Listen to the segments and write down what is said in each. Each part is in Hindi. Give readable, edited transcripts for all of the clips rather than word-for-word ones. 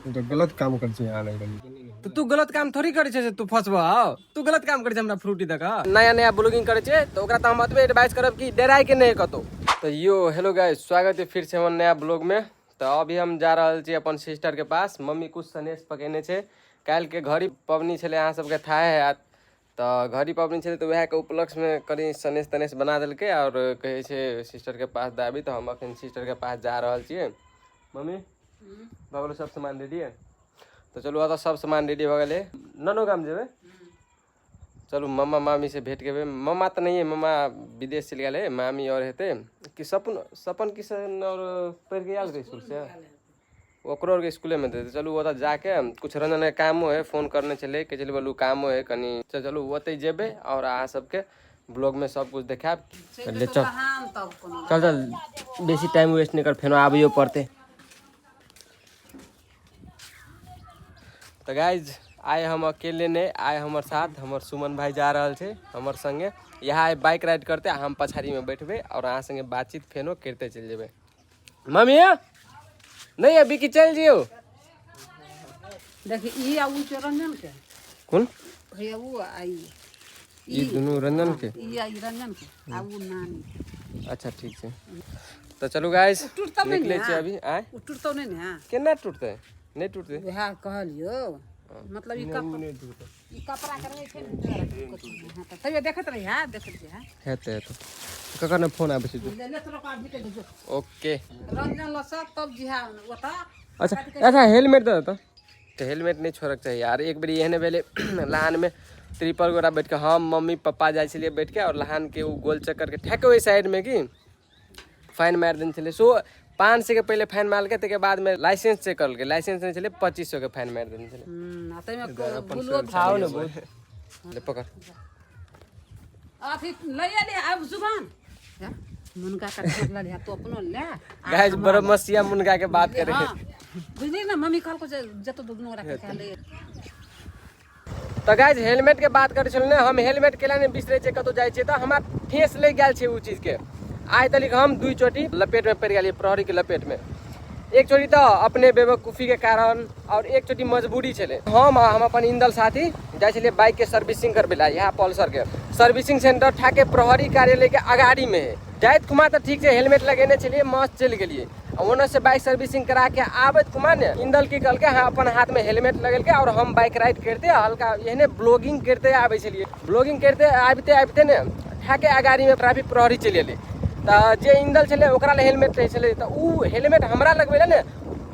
तो गलत काम कर छे आने तो तू गलत काम थोड़ी करे छे तू फसबा तू गलत काम करे छे हमरा फ्रूटी दका नया नया ब्लॉगिंग करे छे तो ओकरा त हम अतबे एडवाइस करब कि डराय के नहीं कतो। तो यो हेलो गाइस, स्वागत है फिर से हमर नया ब्लॉग में। तो अभी हम जा रहल छी अपन सिस्टर के पास। मम्मी कुछ सनेश पकेने छे, काल के घड़ी पबनी छले, अहाँ सबके था है। तो घड़ी पबनी छले तो वह के उपलक्ष्य में करी सनेश तनेश बना देलके और कहे छे सिस्टर के पास दाबी। तो हम अखन सिस्टर के पास जा रहल छिए। मम्मी बाबू सब सामान रेडी है तो चलू आता सब सामान रेडी हो गए ननो गाम जेबे। चलू मम्मा मामी से भेंट के। मम्मा तो नहीं है, मम्मा विदेश चल गए, मामी और हेते कि सपन किशन और पढ़ के आल स्कूल से ओकरो के स्कूले में थे। चलू वो जाके कुछ रंजन के काम है, फोन करने चले के चल बोलू काम है कनी। चलू ओते जेबे और अहाँ सबके ब्लॉग में सब कुछ देखाब। ले चल चल चल बेसी टाइम वेस्ट नहीं कर, फेनो आबियो पड़ते। तो गाइज आए हम अकेले ने आए, हमार साथ हमार सुमन भाई जा रहा थे हमार संगे। यहाँ बाइक राइड करते, हम पछाड़ी में बैठबे और अहाँ संगे बातचीत फेनो करते चल जेबे। मम्मी नहीं अभी की चल जियो। देखिए ई आ उ रंजन के कौन भैया वो आई ई दोनों रंजन के ई आई रंजन के आ उ नानी। अच्छा ठीक है। तो चलो गाइस निकले छे अभी। आए टूटतो नहीं ना केना टूटते नहीं टूटते वह कहलियो मतलब ई कपड़ा के रहे छे हां त तबे देखत रही हां देखत रही हां हेते तो ककर ने फोन आबे छे ले ले तोरा काट के दे। ओके रंजन लसा तब जिहा ओता। अच्छा अच्छा हेलमेट दे तो हेलमेट नहीं छोड़क चाहिए यार। एक बार एहने बेले लहान में ट्रिपल गोरा बैठ के हम मम्मी पापा जाए छलिए बैठ के और लहान के वो गोल चक्कर के ठेके वही साइड में की फाइन मार देने छले। सो 500 के पहले फाइन मार के के बाद में लाइसेंस चेक कर के लाइसेंस नहीं चले 2500 के फाइन मार देने छले। आते में बुलवा खाओ ना बहुत ले पकड़ आथी ले ले अब जुबान मुनगा का ठेक ले तो अपनो ले गाइस बरमसिया मुनगा के बात करे। बुझली ना मम्मी कल को जतो दुगनो रखे खाले। तो गाइस हेलमेट के बात करे छल ने, हम हेलमेट केला ने बिसरे छे कतो जाय छे तो हमार ठेस ले गेल छे उ चीज के। आइ तलिक हम 2 चोटी लपेट में पड़ गेलिए, प्रहरी के लपेट में। एक चोटी तो अपने बेवकूफ़ी के कारण और एक चोटी मजबूरी छले। हम अपन इंदल साथी जाय छलिए बाइक के सर्विसिंग करबे ला। यहाँ पल्सर के सर्विसिंग सेंटर ठाके प्रहरी कार्यालय के अगाड़ी में है। जाइत कुमार तो ठीक से हेलमेट लगेने चलिए मस्त चल गेलिए। ओने से बाइक सर्विसिंग करा के आबत कुमार ने इंदल की कल के हाँ अपन हाथ में हेलमेट लगल के और हम बाइक राइड करते हल्का यहने ब्लॉगिंग करते आबे छलिए। ब्लॉगिंग करते आबते आबते ने ठाके अगाड़ी में ट्रैफिक प्रहरी चल गेले। तो जे इंदल छले ओकरा ले हेलमेट रहे छले तो उ हेलमेट हमरा लगबे ने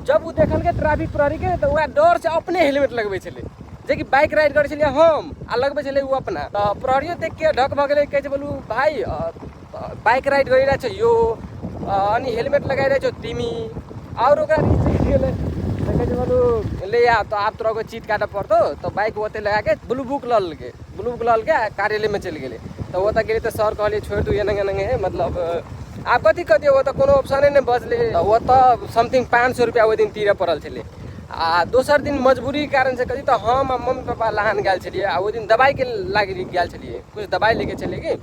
जब उ देखल के ट्रैफिक प्रहरी के तो ओकरा डर से अपने हेलमेट लगबे छले। जे कि बाइक राइड करे छलिए हम आ लगबे छले उ अपना। तो प्रहरियो देख के ढक भगले कहे बोलू भाई बाइक राइड करि रह छ यो अनि हेलमेट लगाइ रह छ तिमी और ओकरा रिस गेले तो कहे बोलू ले आ तो आप तोरा को चीट काटा पड़तो। तो बाइक ओते लगा के ब्लू बुक लल के कार्यालय में चल गेले। तो वो तो गेली तो सर कहलिए छोड़ दू ये नंगे नंगे है मतलब आप कथी कह दियो वो तो कोनो ऑप्शने नहीं बचले। वो तो समथिंग 500 रुपया वो दिन तीरे पड़ल छले। आ दोसर दिन मजबूरी के कारण से कथी तो हम मम्मी पापा लहान गेल छलिए। आ वो दिन दवाई के लागी गेल छलिए, कुछ दवाई लेके चले गए।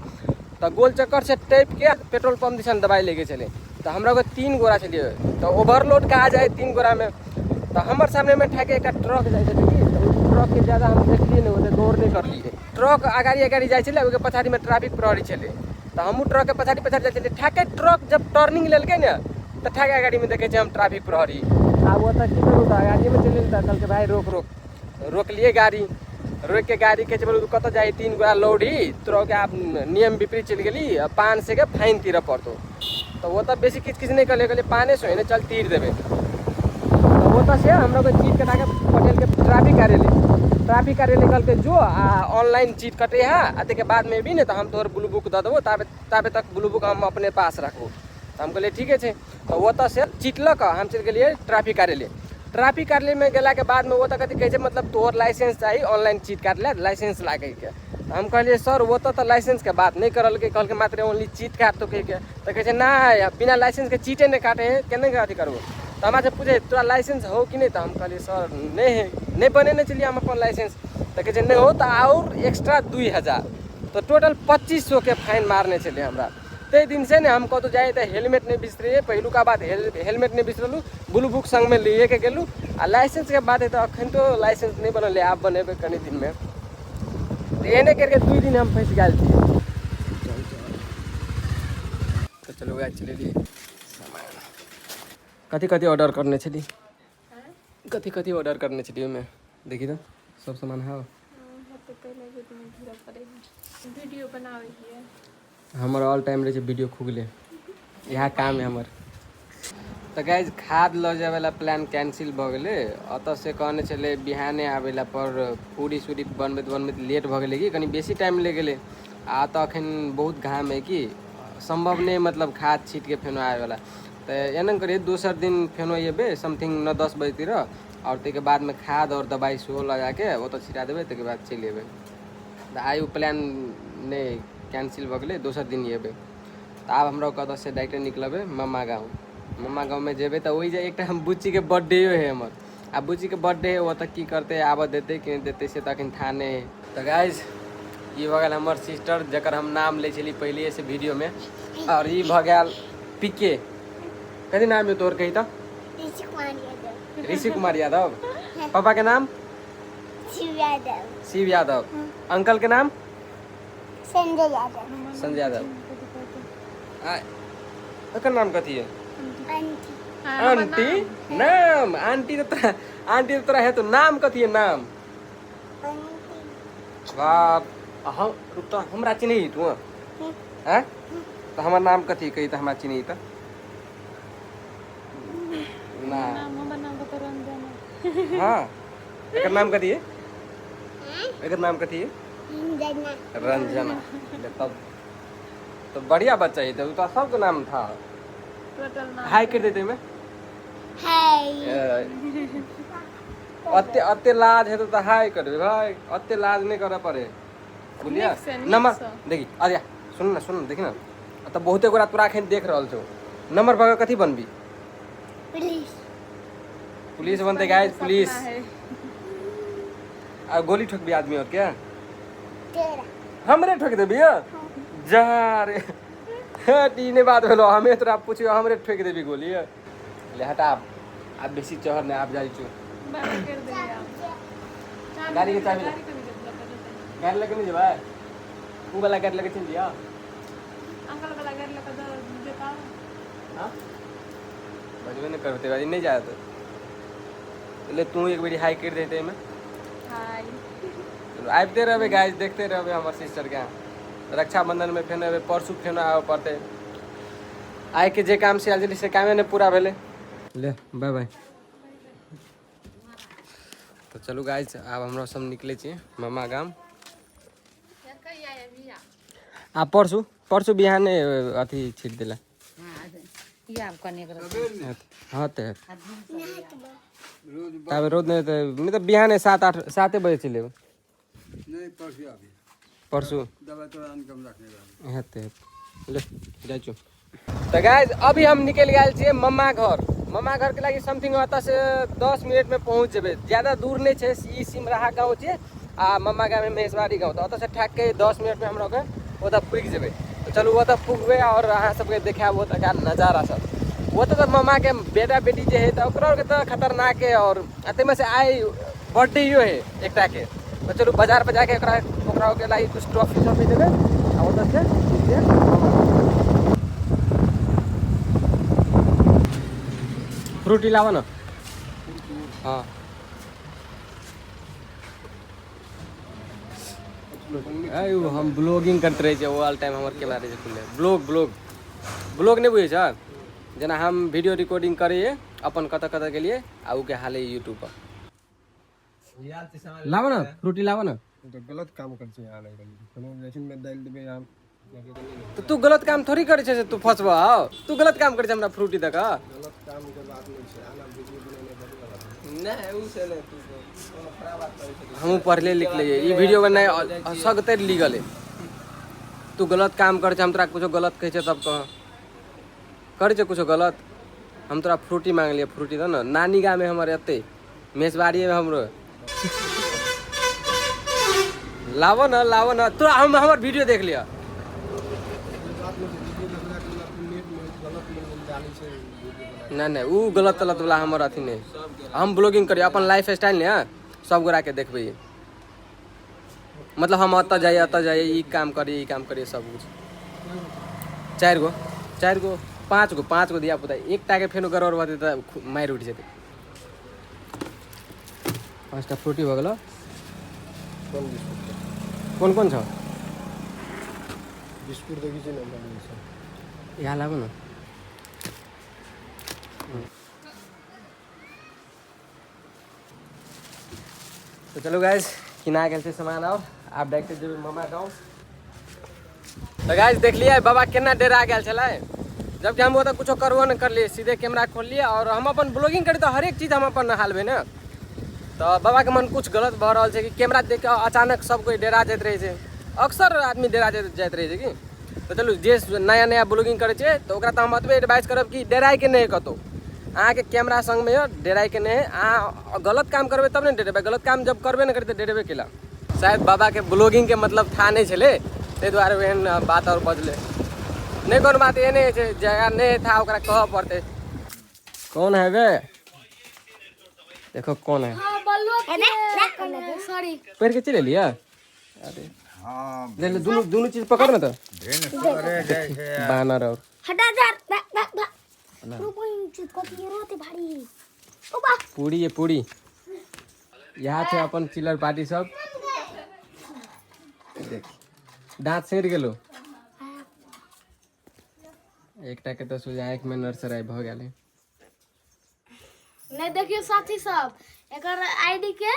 तो गोल चक्कर से टेप के पेट्रोल पंप दिशन दवाई लेके चले। तो हमरा को 3 गोरा छलिए तो ओवरलोड कहा जाए 3 गोरा में। तो हमारे सामने में ठाके एक ट्रक जाए ट्रक के ज़्यादा हम देखलिए नहीं होते दौड़ नहीं कर लिए। ट्रक अगाड़ी जाए छले ओके पछाड़ी में ट्रैफिक प्रहरी छले। तो हमू ट्रक के पछाड़ी जाए छले। ठाके ट्रक जब टर्निंग लेलके ना तो ठाके अगाड़ी में देखे हम ट्रैफिक प्रहरी। आ वो तो की करू तो गाड़ी में चले तो कल के भाई रोक लिए गाड़ी। रोक के गाड़ी के बोलू कत जाए 3 गोरा लौड़ी तोरा के आप नियम विपरीत चल गेली 500 के फाइन तीर पड़तो। तो वो तो बेसी किच नहीं कर 500 है चल तीर देवे। तो वो तो से हम लोग चीट कटा के पटेल के ट्रैफिक कार्यालय निकल के जो ऑनलाइन चीट कटे है आते के बाद में भी नहीं तो हम तोहर ब्लू बुक दे देवो ताबे तक ब्लू बुक हम अपने पास रखबो। तो हम कहलिए ठीक है। तो वो तो से चिटलक हम चल गए ट्रैफिक कार्यालय में गेला के बाद में वो तो कथी कहे मतलब तोहर लाइसेंस चाहिए ऑनलाइन चीट काट ले लाइसेंस लागे के। तो हम कहलिए सर वो तो लाइसेंस के बात नहीं करल के, कल के मात्र ओनली चीट काट तो कह के। तो कहे ना बिना लाइसेंस के चीटे नहीं काटे है केने अथी करबो। तो हमारे पूछे तोरा लाइसेंस हो कि नहीं। तो हम कहलिए सर नहीं है नहीं बने नहीं चलिए हम अपन लाइसेंस। तो कहे नहीं हो तो और एक्स्ट्रा 2000 तो टोटल 2500 के फाइन मारने चले हमरा। ते दिन से ने हम कतो जाए तो हेलमेट नहीं बिसरे पहलू का बात हेलमेट नहीं बिसरलू ब्लू बुक संग में लिए के गेलू आ लाइसेंस के बात है तो अखन तो लाइसेंस नहीं बनल है, आप बनेबे कनी दिन में। तो एने करके 2 दिन हम फंस गए थे। तो चलो गए चलिए सामान कथी ऑर्डर करने छली, कथी ऑर्डर करने छली में देखी तो सब सामान है। वीडियो बनावे हिए हमर ऑल टाइम रहे वीडियो खुगले, यहाँ काम है हमर। तो गाइज खाद ल जाए वाला प्लान कैंसिल भ गए। अत से कहने चले बिहाने आवेला पर पूरी सूरी बनबैत लेट भ गए कि कनी बेसी टाइम ले गए। आ तो अखन बहुत घाम है कि संभव नहीं मतलब खाद छीट के फेनो आए वाला। तो एना करिए दोसर दिन फेनो ये समथिंग 9-10 बजे तिर, और के बाद में खाद और दवाई सेहो लगा के वो तो छिटा देवे, के बाद चल अबे। तो आई प्लान नहीं कैंसिल भ गए, दोसर दिन ये। तो अब हमरा कत से डायरेक्ट निकलबे मम्मा गाँव में जेबे। तो वही एक हम बुच्ची के बर्थडे है हमर। आ बुच्ची के बर्थडे है, वो तक की करते आब देते कि नहीं देते से तक था नहीं। तो गाइज ये भ गया हमर सिस्टर जकर हम नाम ले चली पहले से वीडियो में। और ये भ गया पीके, कथी नाम है तोर कही तो? ऋषि कुमार यादव। पापा के नाम? शिव यादव। अंकल के नाम? संजय यादव। एकर नाम कथी है? आंटी। नाम आंटी तो तोरा है, तो नाम कथी है नाम? वाह हम रुक तो हमरा चिन्ही तू हैं? तो हमार नाम कथी कही तो हमरा चिन्ही तो ना। हाँ एकर नाम कथी है? एकर नाम कथी है? रंजना। तब तो बढ़िया बच्चा है, तो सबका नाम था। हाय कर देते में अत्ते लाज है तो हाय कर भाई, अत्ते लाज नहीं करे पड़े बोलिया। नंबर देखी अरे सुन ना देखी ना, तब बहुते गोरा तोरा अखन देख रहल छौ। नंबर पर कथी बनबी? पुलिस बनते गाइस, पुलिस। आ गोली ठोकबी आदमी और क्या? हमरे ठोक देबी जा रे। तीने बात भेलो, हमें तोरा पूछियो हमरे ठोक देबी गोली। ले हटा आप बेसी चहर ने आप जाई छु। गाड़ी के चाबी गाड़ी लेके नहीं जेबा? ऊ वाला गाड़ी लेके चल दिया। अंकल वाला गाड़ी लेके देता। हां बजबे नहीं करते बाजी नहीं जात। ले तू एक बारी हाई कर देते में। हाय चलो आबते रहबे गाइस, देखते रहबे हमर सिस्टर के। रक्षाबंधन में फेन अबे परसू फेन आवे पड़ते। आए के जे काम से जल्दी से कामे ने पूरा भेले। ले बाय बाय। तो चलो गाइस अब हमरा सब निकले छी मामा गाम। आ परसू बिहाने अथी छिट देला। हाँ तो तब रोज नहीं तो बिहाने 7 बजे चले नहीं परसू दवा तो कम रखने हेते ले जाई छु। तो गाइस अभी हम निकल गए छे मम्मा घर के लगी समथिंग अत से 10 मिनट में पहुंच जेबे। ज्यादा दूर नहीं छे, ई सिमराहा गाँव छे आ मम्मा गाँव में महेशवाड़ी गाँव। तो अत से ठाक के 10 मिनट में हम लोग ओतऽ पुग जेबे। तो चलू ओतऽ पुगबे और अहाँ सबके देखाब ओतऽ का नजारा सब। वो तो मम्मा के बेटा बेटी जे है तो खतरनाक है। और में से आई बर्थडे है एकटा के। तो चलो बाजार पर जाके ओकरा के लागी कुछ ट्रॉफी सब देबे आ ओतऽ से फ्रूटी लावा ना। हाँ आयु हम ब्लॉगिंग करते रहे वो ऑल टाइम हमारे कैमरा रहे खुले ब्लॉग नहीं बुझे सर। जना हम वीडियो रिकॉर्डिंग करिए अपन कत के लिए आ उ के हाले यूट्यूब पर। लावा ना फ्रूटी लावा ना। तो गलत काम कर छी यहाँ नहीं कोनो लेकिन में डाल देबे हम। तो तू गलत काम थोड़ी करे छे, तू फसबा। तू गलत काम करे छे हमरा फ्रूटी दका। गलत काम के बात नहीं छै, आना वीडियो बनाने नहीं उ से नहीं तू खराब बात करे छे। हम पढ़ले लिखले ई वीडियो में नहीं सगते लीगल है। तू गलत काम करे छे, हम तोरा कुछ गलत कहे छे तब कह करे छे कुछ गलत। हम तोरा फ्रूटी मांग लिए, फ्रूटी दो ना। नानी गाँव में हमारे अते मेसबाड़ी में हमरो लावो ना तो हम हमार वीडियो देख लिया। नहीं उ गलत वाला हमर अथी नहीं। हम ब्लॉगिंग करिए अपन लाइफ स्टाइल ने सब गोरा के देखबे, मतलब हम अत जाइए ई काम करिए सब कुछ। 4 गो 5 गो दिया पुता एकटा के फेनो गरौर बते त मारि उठ जेते। 5टा फ्रूटी हो गेलो। कौन छ बिस्कुट देखी छै ना यहाँ लाबो न। तो चलो गाइस किना गेल छै सामान और आप देखते जेबे मामा गाँव। तो गाइस देख लिया बाबा केना डेरा गेल छलै, जबकि हम वो तो कुछ करबो न करलिए, सीधे कैमरा खोल लिए और हम अपन ब्लॉगिंग करी तो हर एक चीज़ हम अपन हालबे न। तो बाबा के मन कुछ गलत भ रहा है कि कैमरा देख के अचानक सब कोई डेरा जाते रहे छै, अक्सर आदमी डेरा जाते रहे छै कि। तो चलू जे नया ब्लॉगिंग करे छै तो ओकरा तो हम अतबे एडवाइस करब कि डेराय के नहीं कतो, अहाँ के कैमरा संग में डेराय के नहीं, अहाँ गलत काम करबे तब नहीं डेरेबे, गलत काम जब करबे न करते डेरेबे केला। शायद बाबा के ब्लॉगिंग के मतलब था नहीं छले ते द्वारे एहन बात और बजले, नहीं कोनो बात ये नहीं है, जगह नहीं था ओकरा कह पड़ते। कौन है बे, देखो कौन है। सॉरी पैर के चले लिया। अरे हाँ ले ले दोनों चीज पकड़ में तो अरे जैसे बानर और हटा जा चीज को रोते भारी ओ बा पूरी है पूरी। यहाँ थे अपन चिल्लर पार्टी सब, देख दांत सेर गेलो एकटा के तो सुझा एक में नर्सरी भ गेले। नहीं देखियो साथी सब एकर आईडी के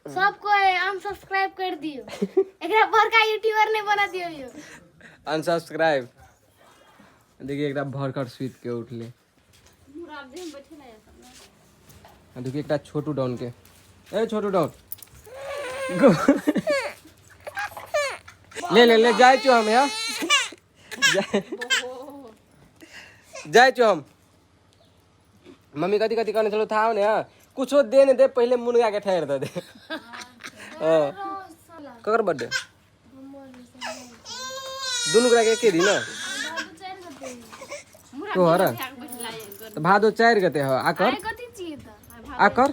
सबको अनसब्सक्राइब कर दियो, एकरा बड़का यूट्यूबर नहीं बना दियो यो अनसब्सक्राइब। देखिए एकटा भरकर सुइत के उठले, देखिए एकटा छोटू डाउन के, ए छोटू डाउन ले जाए छो हम यहाँ जाए छो हम। मम्मी कथी कथी करने चलो था ने कुछ दे ने दे, पहले मुनगा के ठहर दे ककर बर्थडे दोनों के एक दिन ना तो हर तो भादो 4 गते हो आकर आकर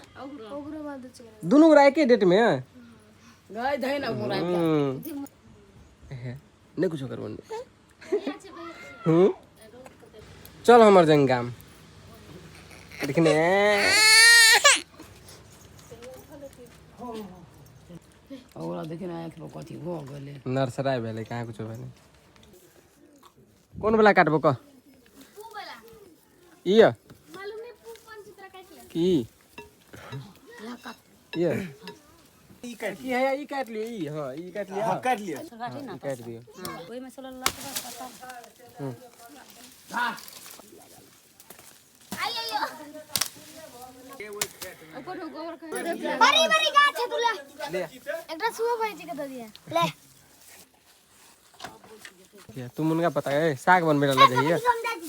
दोनों गोरा एक डेट में गई धई ना मुरा नहीं कुछ करबो चल हमर जंगाम देखने ओरा देखि ना एक कथी हो गेले नर्सरी भेले कहाँ कुछ भेले। कौन वाला काटबो क ई मालूम नहीं कौन सी तरह काट ले की ये ई काट की है ई काट लियो ई हां ई काट लियो हाँ काट लिया काटी ना काट दियो ओई में सोलह लाख बड़ी बड़ी गाछ है तुला ले एकटा सुबह भाई जी के दे दिया ले क्या तू मुनगा पता है साग बन मेरा ले जाइए। समझा दे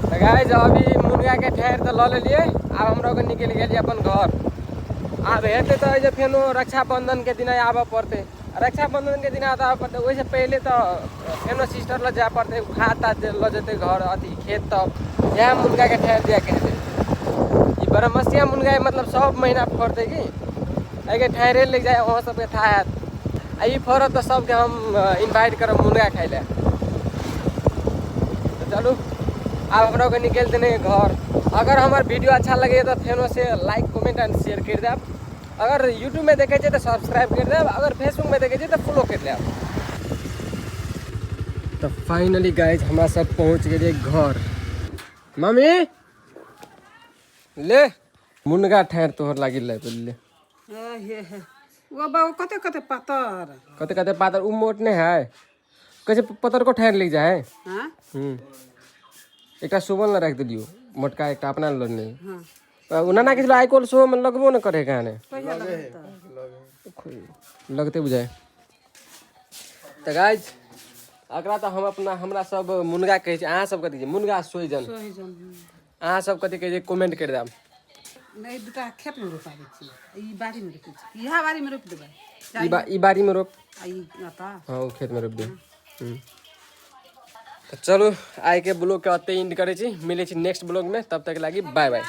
तो गाइस अभी मुनगा के ठहर तो ले लिए, अब हम लोग निकल गेल अपन घर। अब हेते तो जे फेनो रक्षाबंधन के दिन आबे पड़ते, रक्षाबंधन के दिन आबे पड़ते, वैसे पहले तो फेनो सिस्टर ल जा पड़ते, खाता ल जते घर अथी खेत, तब यहाँ मुनगा के ठहर दिया कहते ई बरमसिया मुनगा मतलब सब महीना फरते कि आगे ठहरे ले जाए वहाँ सबके था आई फरत तो सबके हम इनवाइट करब मुनगा खाए ले। तो चलू अब हम लोग निकल देने घर। अगर हमार वीडियो अच्छा लगे तो फेनो से लाइक कमेंट एंड शेयर कर देब, अगर यूट्यूब में देखे तो सब्सक्राइब कर देब, अगर फेसबुक में देखे तो फॉलो कर देब। तो फाइनली गाइज हमारा सब पहुँच गए घर। मम्मी ले मुनगा ठहर तोहर लागिल ले बोले वो बा कते कते पातर कते कते पातर उ मोट नहीं है, कैसे पतर को ठहर ले जाए। हां एक सुबल रख दिलियो मोटका एक अपना लड़ने उना किस आइकोल सो में लगबो न करे गाने लगते बुझाए। तो गाइज अकरा तो हम अपना हमरा सब मुनगा कहे छै, अहाँ सब कथी छै मुनगा सोइजन, अहाँ सब कथी कहे छै कमेंट कर देब। नहीं दुटा खेत में रोपा दै छी, ई बाड़ी में रोपै छी, इहा बाड़ी में रोप देबै, ई बारी में रोप, आई आता हाँ वो खेत में रोप दे। तो चलो आइ के ब्लॉग के अते एंड करे छी, मिले छी नेक्स्ट ब्लॉग में, तब तक लागी बाय बाय।